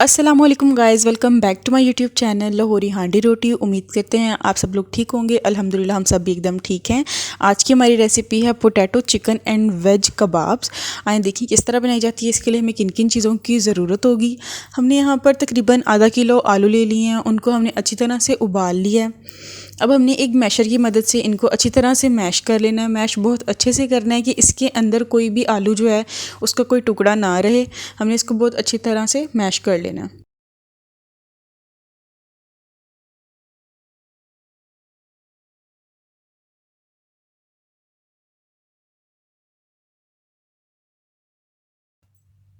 अस्सलाम वालेकुम guys, welcome back to my YouTube channel Lahori Handi Roti. उम्मीद करते हैं आप सब लोग ठीक होंगे। अल्हम्दुलिल्लाह हम सब भी एकदम ठीक हैं। आज की हमारी रेसिपी है potato chicken and veg kebabs. आए देखिए किस तरह बनाई जाती है। इसके लिए हमें किन किन चीज़ों की ज़रूरत होगी। हमने यहाँ पर तकरीबन आधा किलो आलू ले लिए हैं, उनको हमने अच्छी तरह से उबाल लिया है। अब हमने एक मैशर की मदद से इनको अच्छी तरह से मैश कर लेना है। मैश बहुत अच्छे से करना है कि इसके अंदर कोई भी आलू जो है उसका कोई टुकड़ा ना रहे। हमने इसको बहुत अच्छी तरह से मैश कर लेना है।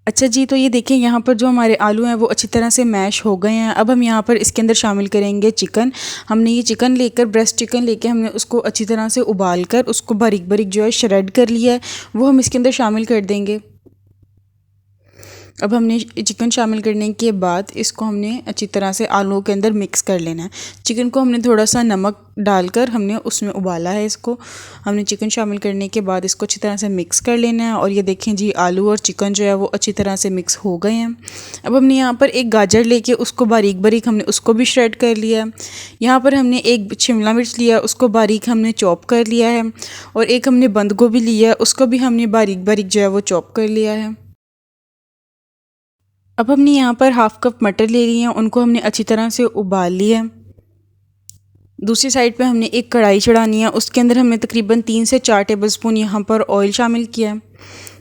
अच्छा जी, तो ये देखिए यहाँ पर जो हमारे आलू हैं वो अच्छी तरह से मैश हो गए हैं। अब हम यहाँ पर इसके अंदर शामिल करेंगे चिकन। हमने ये चिकन लेकर ब्रेस्ट चिकन लेके हमने उसको अच्छी तरह से उबाल कर उसको बारीक बारीक जो है श्रेड कर लिया है, वो हम इसके अंदर शामिल कर देंगे। अब हमने चिकन शामिल करने के बाद इसको हमने अच्छी तरह से आलूओं के अंदर मिक्स कर लेना है। चिकन को हमने थोड़ा सा नमक डालकर हमने उसमें उबाला है। इसको हमने चिकन शामिल करने के बाद इसको अच्छी तरह से मिक्स कर लेना है। और ये देखें जी, आलू और चिकन जो है वो अच्छी तरह से मिक्स हो गए हैं। अब हमने यहाँ पर एक गाजर लेके उसको बारीक बारीक हमने उसको भी श्रेड कर लिया है। यहाँ पर हमने एक शिमला मिर्च लिया, उसको बारीक हमने चॉप कर लिया है। और एक हमने बंद गोभी लिया है, उसको भी हमने बारीक बारीक जो है वो चॉप कर लिया है। अब हमने यहाँ पर हाफ़ कप मटर ले लिए हैं, उनको हमने अच्छी तरह से उबाल लिया है। दूसरी साइड पे हमने एक कढ़ाई चढ़ानी है, उसके अंदर हमने तकरीबन 3 से 4 टेबलस्पून यहाँ पर ऑयल शामिल किया है।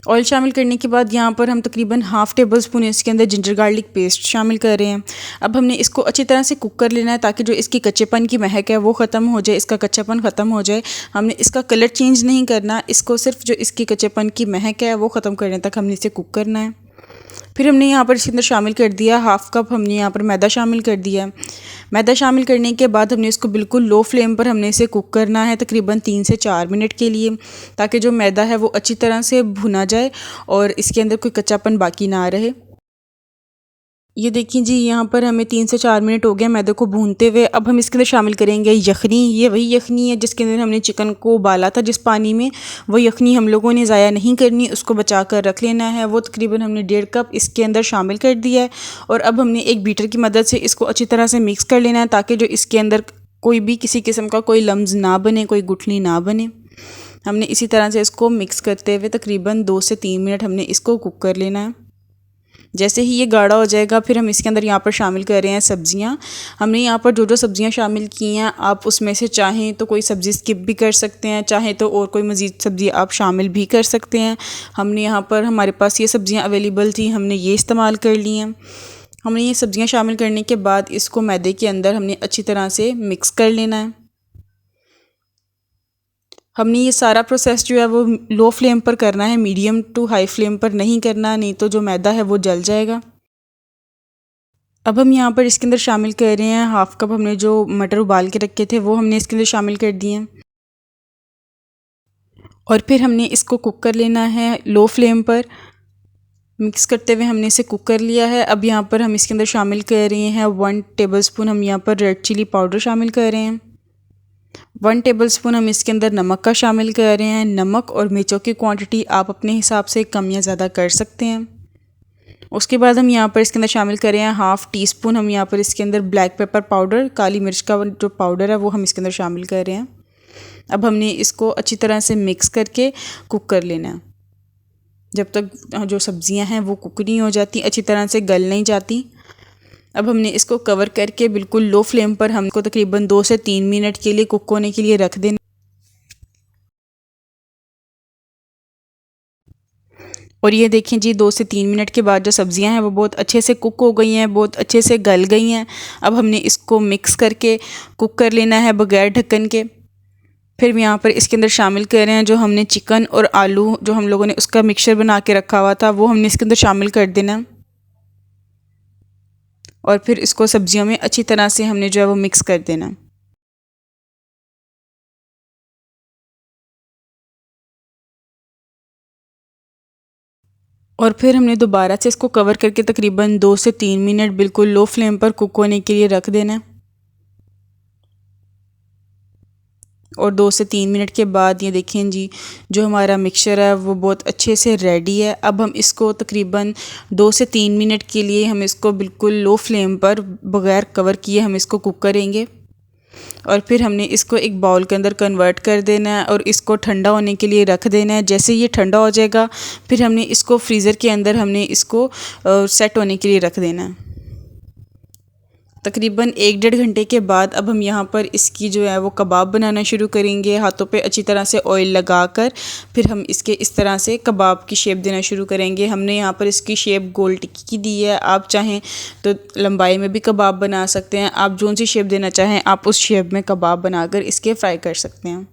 ऑयल शामिल करने के बाद यहाँ पर हम तकरीबन हाफ़ टेबल स्पून इसके अंदर जिंजर गार्लिक पेस्ट शामिल कर रहे हैं। अब हमने इसको अच्छी तरह से कुक कर लेना है ताकि जो इसकी कच्चेपन की महक है वो ख़त्म हो जाए, इसका कच्चापन ख़त्म हो जाए। हमने इसका कलर चेंज नहीं करना, इसको सिर्फ जो इसकी कच्चेपन की महक है वो ख़त्म करने तक हमने इसे कुक करना है। फिर हमने यहाँ पर इसके अंदर शामिल कर दिया हाफ़ कप हमने यहाँ पर मैदा शामिल कर दिया है। मैदा शामिल करने के बाद हमने इसको बिल्कुल लो फ्लेम पर हमने इसे कुक करना है तकरीबन 3 से 4 मिनट के लिए, ताकि जो मैदा है वो अच्छी तरह से भुना जाए और इसके अंदर कोई कच्चापन बाकी ना रहे। ये देखिए जी, यहाँ पर हमें 3 से 4 मिनट हो गए मैदे को भूनते हुए। अब हम इसके अंदर शामिल करेंगे यखनी। ये वही यखनी है जिसके अंदर हमने चिकन को उबाला था जिस पानी में, वो यखनी हम लोगों ने ज़ाया नहीं करनी, उसको बचा कर रख लेना है। वो तकरीबन हमने 1.5 कप इसके अंदर शामिल कर दिया है। और अब हमने एक बीटर की मदद से इसको अच्छी तरह से मिक्स कर लेना है ताकि जो इसके अंदर कोई भी किसी किस्म का कोई लम्स ना बने, कोई गुठली ना बने। हमने इसी तरह से इसको मिक्स करते हुए तकरीबन 2 से 3 मिनट हमने इसको कुक कर लेना है। जैसे ही ये गाढ़ा हो जाएगा फिर हम इसके अंदर यहाँ पर शामिल कर रहे हैं सब्ज़ियाँ। हमने यहाँ पर जो जो सब्ज़ियाँ शामिल की हैं, आप उसमें से चाहें तो कोई सब्ज़ी स्किप भी कर सकते हैं, चाहें तो और कोई मज़ीद सब्ज़ी आप शामिल भी कर सकते हैं। हमने यहाँ पर हमारे पास ये सब्ज़ियाँ अवेलेबल थी, हमने ये इस्तेमाल कर ली हैं। हमने ये सब्ज़ियाँ शामिल करने के बाद इसको मैदे के अंदर हमने अच्छी तरह से मिक्स कर लेना है। हमने ये सारा प्रोसेस जो है वो लो फ्लेम पर करना है, मीडियम टू हाई फ्लेम पर नहीं करना, नहीं तो जो मैदा है वो जल जाएगा। अब हम यहाँ पर इसके अंदर शामिल कर रहे हैं हाफ़ कप हमने जो मटर उबाल के रखे थे वो हमने इसके अंदर शामिल कर दिए हैं। और फिर हमने इसको कुक कर लेना है लो फ्लेम पर। मिक्स करते हुए हमने इसे कुक कर लिया है। अब यहाँ पर हम इसके अंदर शामिल कर रहे हैं 1 टेबलस्पून हम यहाँ पर रेड चिली पाउडर शामिल कर रहे हैं। 1 टेबलस्पून हम इसके अंदर नमक का शामिल कर रहे हैं। नमक और मिर्चों की क्वांटिटी आप अपने हिसाब से कम या ज़्यादा कर सकते हैं। उसके बाद हम यहाँ पर इसके अंदर शामिल कर रहे हैं हाफ़ टी स्पून हम यहाँ पर इसके अंदर ब्लैक पेपर पाउडर, काली मिर्च का जो पाउडर है वो हम इसके अंदर शामिल कर रहे हैं। अब हमने इसको अच्छी तरह से मिक्स करके कुक कर लेना है जब तक जो सब्ज़ियां हैं वो कुक नहीं हो जाती, अच्छी तरह से गल नहीं जाती। अब हमने इसको कवर करके बिल्कुल लो फ्लेम पर हमको तकरीबन 2 से 3 मिनट के लिए कुक होने के लिए रख देना। और ये देखें जी, 2 से 3 मिनट के बाद जो सब्ज़ियां हैं वो बहुत अच्छे से कुक हो गई हैं, बहुत अच्छे से गल गई हैं। अब हमने इसको मिक्स करके कुक कर लेना है बगैर ढक्कन के। फिर यहाँ पर इसके अंदर शामिल कर रहे हैं जो हमने चिकन और आलू जो हम लोगों ने उसका मिक्सचर बना के रखा हुआ था वो हमने इसके अंदर शामिल कर देना। और फिर इसको सब्जियों में अच्छी तरह से हमने जो है वो मिक्स कर देना। और फिर हमने दोबारा से इसको कवर करके तकरीबन 2 से 3 मिनट बिल्कुल लो फ्लेम पर कुक होने के लिए रख देना है। और 2 से 3 मिनट के बाद ये देखें जी, जो हमारा मिक्सचर है वो बहुत अच्छे से रेडी है। अब हम इसको तकरीबन 2 से 3 मिनट के लिए हम इसको बिल्कुल लो फ्लेम पर बग़ैर कवर किए हम इसको कुक करेंगे और फिर हमने इसको एक बाउल के अंदर कन्वर्ट कर देना है और इसको ठंडा होने के लिए रख देना है। जैसे ये ठंडा हो जाएगा फिर हमने इसको फ्रीज़र के अंदर हमने इसको सेट होने के लिए रख देना है। तकरीबन 1-1.5 घंटे के बाद अब हम यहाँ पर इसकी जो है वो कबाब बनाना शुरू करेंगे। हाथों पे अच्छी तरह से ऑयल लगाकर फिर हम इसके इस तरह से कबाब की शेप देना शुरू करेंगे। हमने यहाँ पर इसकी शेप गोल टिक्की की दी है। आप चाहें तो लंबाई में भी कबाब बना सकते हैं। आप जो सी शेप देना चाहें आप उस शेप में कबाब बनाकर इसके फ्राई कर सकते हैं।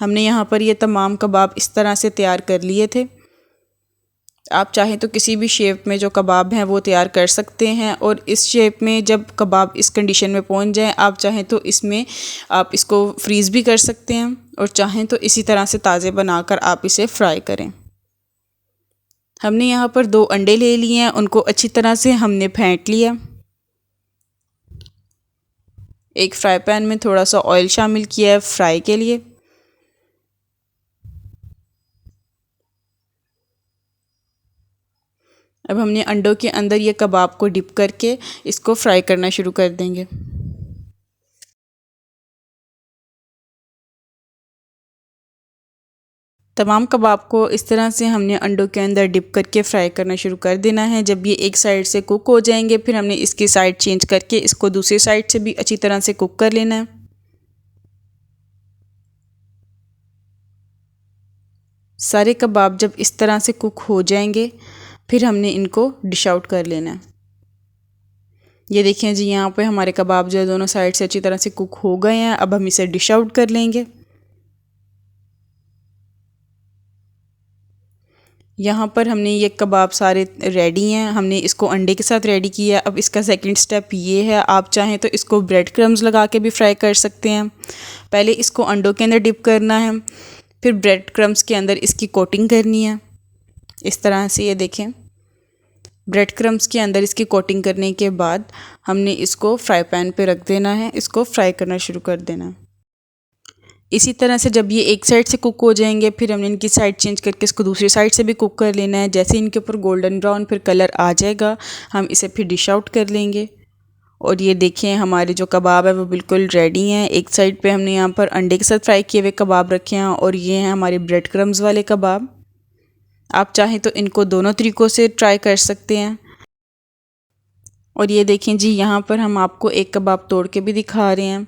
हमने यहाँ पर ये तमाम कबाब इस तरह से तैयार कर लिए थे। आप चाहें तो किसी भी शेप में जो कबाब हैं वो तैयार कर सकते हैं और इस शेप में जब कबाब इस कंडीशन में पहुंच जाएं आप चाहें तो इसमें आप इसको फ्रीज़ भी कर सकते हैं और चाहें तो इसी तरह से ताज़े बनाकर आप इसे फ्राई करें। हमने यहाँ पर 2 अंडे ले लिए हैं, उनको अच्छी तरह से हमने फेंट लिया। एक फ्राई पैन में थोड़ा सा ऑयल शामिल किया है फ्राई के लिए। अब हमने अंडों के अंदर ये कबाब को डिप करके इसको फ्राई करना शुरू कर देंगे। तमाम कबाब को इस तरह से हमने अंडों के अंदर डिप करके फ्राई करना शुरू कर देना है। जब ये एक साइड से कुक हो जाएंगे फिर हमने इसकी साइड चेंज करके इसको दूसरी साइड से भी अच्छी तरह से कुक कर लेना है। सारे कबाब जब इस तरह से कुक हो जाएंगे फिर हमने इनको डिश आउट कर लेना है। ये देखें जी, यहाँ पे हमारे कबाब जो है दोनों साइड से अच्छी तरह से कुक हो गए हैं। अब हम इसे डिश आउट कर लेंगे। यहाँ पर हमने ये कबाब सारे रेडी हैं। हमने इसको अंडे के साथ रेडी किया। अब इसका सेकंड स्टेप ये है, आप चाहें तो इसको ब्रेड क्रम्स लगा के भी फ्राई कर सकते हैं। पहले इसको अंडों के अंदर डिप करना है, फिर ब्रेड क्रम्स के अंदर इसकी कोटिंग करनी है। इस तरह से ये देखें, ब्रेड क्रम्स के अंदर इसकी कोटिंग करने के बाद हमने इसको फ्राई पैन पे रख देना है, इसको फ्राई करना शुरू कर देना है। इसी तरह से जब ये एक साइड से कुक हो जाएंगे फिर हमने इनकी साइड चेंज करके इसको दूसरी साइड से भी कुक कर लेना है। जैसे इनके ऊपर गोल्डन ब्राउन फिर कलर आ जाएगा हम इसे फिर डिश आउट कर लेंगे। और ये देखें, हमारे जो कबाब है वो बिल्कुल रेडी हैं। एक साइड पे हमने यहाँ पर अंडे के साथ फ्राई किए हुए कबाब रखे हैं और ये हैं हमारे ब्रेड क्रम्स वाले कबाब। आप चाहें तो इनको दोनों तरीक़ों से ट्राई कर सकते हैं। और ये देखें जी, यहाँ पर हम आपको एक कबाब तोड़ के भी दिखा रहे हैं।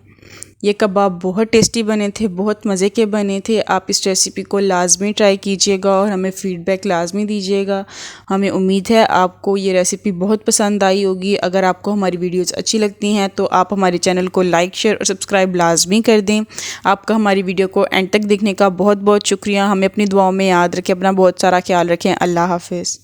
ये कबाब बहुत टेस्टी बने थे, बहुत मज़े के बने थे। आप इस रेसिपी को लाजमी ट्राई कीजिएगा और हमें फ़ीडबैक लाजमी दीजिएगा। हमें उम्मीद है आपको ये रेसिपी बहुत पसंद आई होगी। अगर आपको हमारी वीडियोस अच्छी लगती हैं तो आप हमारे चैनल को लाइक, शेयर और सब्सक्राइब लाजमी कर दें। आपका हमारी वीडियो को एंड तक देखने का बहुत बहुत शुक्रिया। हमें अपनी दुआओं में याद रखें। अपना बहुत सारा ख्याल रखें। अल्लाह हाफ़िज़।